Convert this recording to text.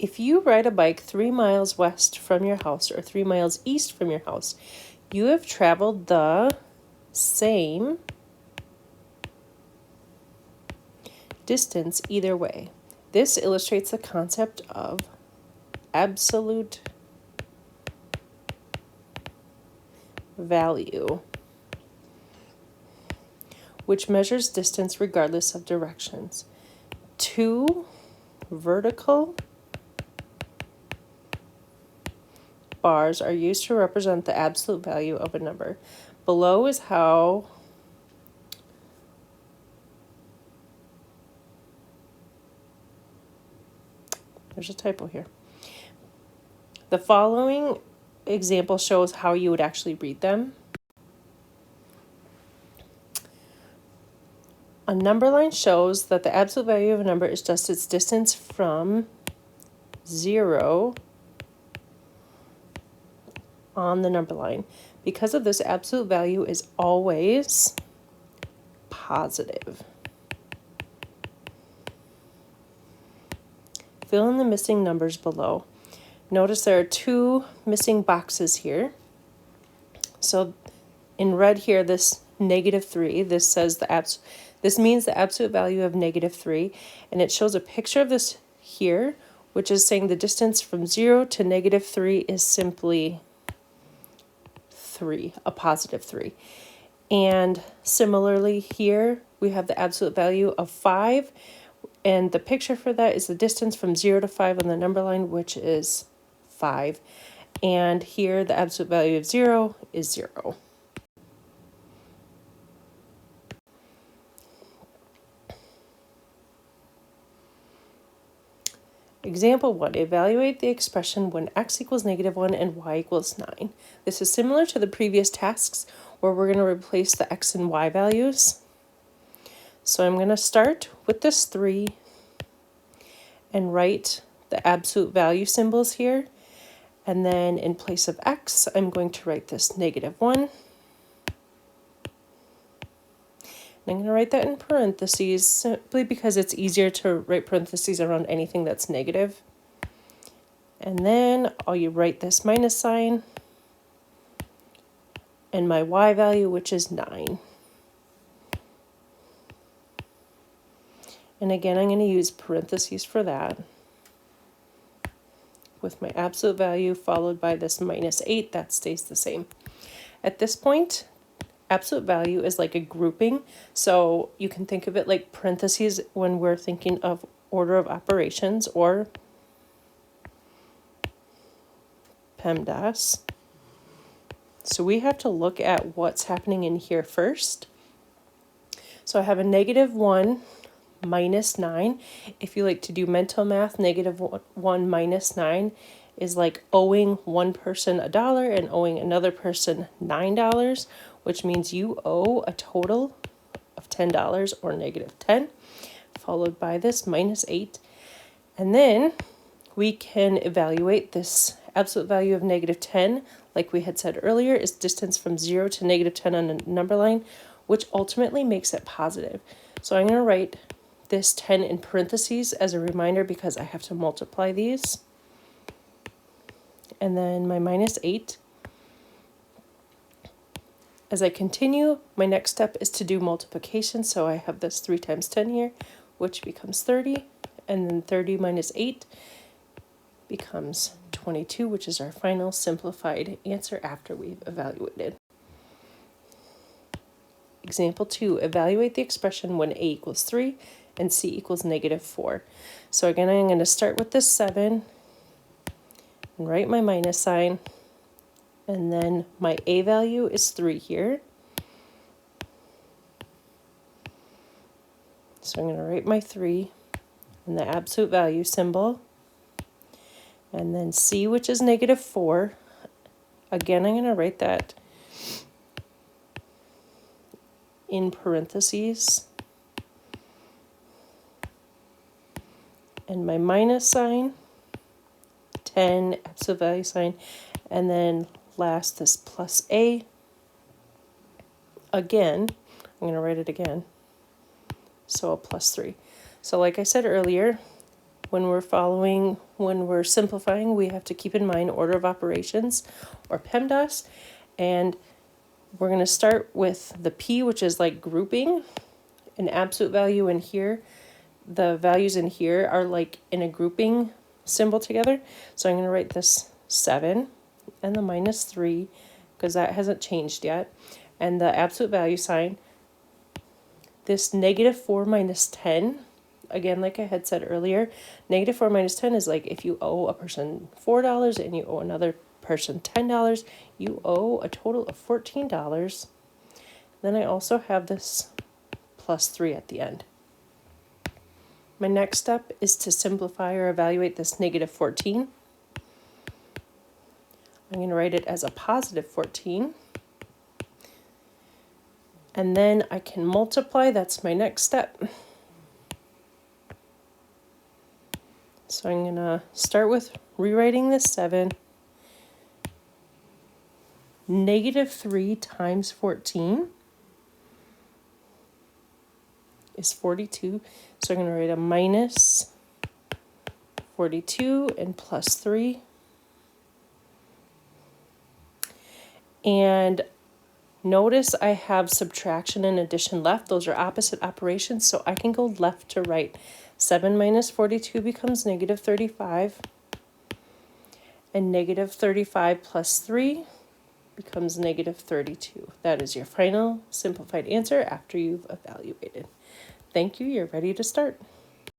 if you ride a bike 3 miles west from your house or 3 miles east from your house, you have traveled the same distance either way. This illustrates the concept of absolute value, which measures distance regardless of directions. Two vertical bars are used to represent the absolute value of a number. Below is how there's a typo here. The following example shows how you would actually read them. A number line shows that the absolute value of a number is just its distance from 0 on the number line. Because of this, absolute value is always positive. Fill in the missing numbers below. Notice there are 2 missing boxes here. So in red here, this -3, this says this means the absolute value of -3, and it shows a picture of this here, which is saying the distance from 0 to -3 is simply 3, a positive 3. And similarly here, we have the absolute value of 5, and the picture for that is the distance from 0 to 5 on the number line, which is 5. And here, the absolute value of 0 is 0. Example 1, evaluate the expression when x equals -1 and y equals 9. This is similar to the previous tasks where we're going to replace the x and y values. So I'm going to start with this 3 and write the absolute value symbols here. And then in place of x, I'm going to write this -1. I'm going to write that in parentheses simply because it's easier to write parentheses around anything that's negative. And then I'll write this minus sign and my y value, which is 9. And again, I'm going to use parentheses for that with my absolute value followed by this -8. That stays the same. At this point, absolute value is like a grouping, so you can think of it like parentheses when we're thinking of order of operations or PEMDAS. So we have to look at what's happening in here first. So I have a -1 minus 9. If you like to do mental math, -1 minus 9 is like owing one person $1 and owing another person $9, which means you owe a total of $10 or -10, followed by this -8. And then we can evaluate this absolute value of -10, like we had said earlier, is distance from 0 to -10 on a number line, which ultimately makes it positive. So I'm going to write this 10 in parentheses as a reminder because I have to multiply these. And then my -8. As I continue, my next step is to do multiplication. So I have this 3 times 10 here, which becomes 30. And then 30 minus 8 becomes 22, which is our final simplified answer after we've evaluated. Example 2, evaluate the expression when a equals 3 and c equals -4. So again, I'm going to start with this 7 and write my minus sign. And then my a value is 3 here. So I'm going to write my 3 and the absolute value symbol. And then c, which is -4. Again, I'm going to write that in parentheses. And my minus sign, 10, absolute value sign, and then last this plus a. Again, I'm going to write it again. So a plus 3. So like I said earlier, when we're simplifying, we have to keep in mind order of operations, or PEMDAS, and we're going to start with the P, which is like grouping, an absolute value in here. The values in here are like in a grouping symbol together. So I'm going to write this 7 and the -3 because that hasn't changed yet. And the absolute value sign. This -4 minus 10, again, like I had said earlier, -4 minus 10 is like if you owe a person $4 and you owe another person $10, you owe a total of $14. Then I also have this +3 at the end. My next step is to simplify or evaluate this -14. I'm going to write it as a +14. And then I can multiply, that's my next step. So I'm going to start with rewriting this 7. -3 times 14 is 42. So I'm going to write a -42 and +3. And notice I have subtraction and addition left. Those are opposite operations, so I can go left to right. 7 minus 42 becomes -35. And -35 plus 3 becomes -32. That is your final simplified answer after you've evaluated. Thank you. You're ready to start.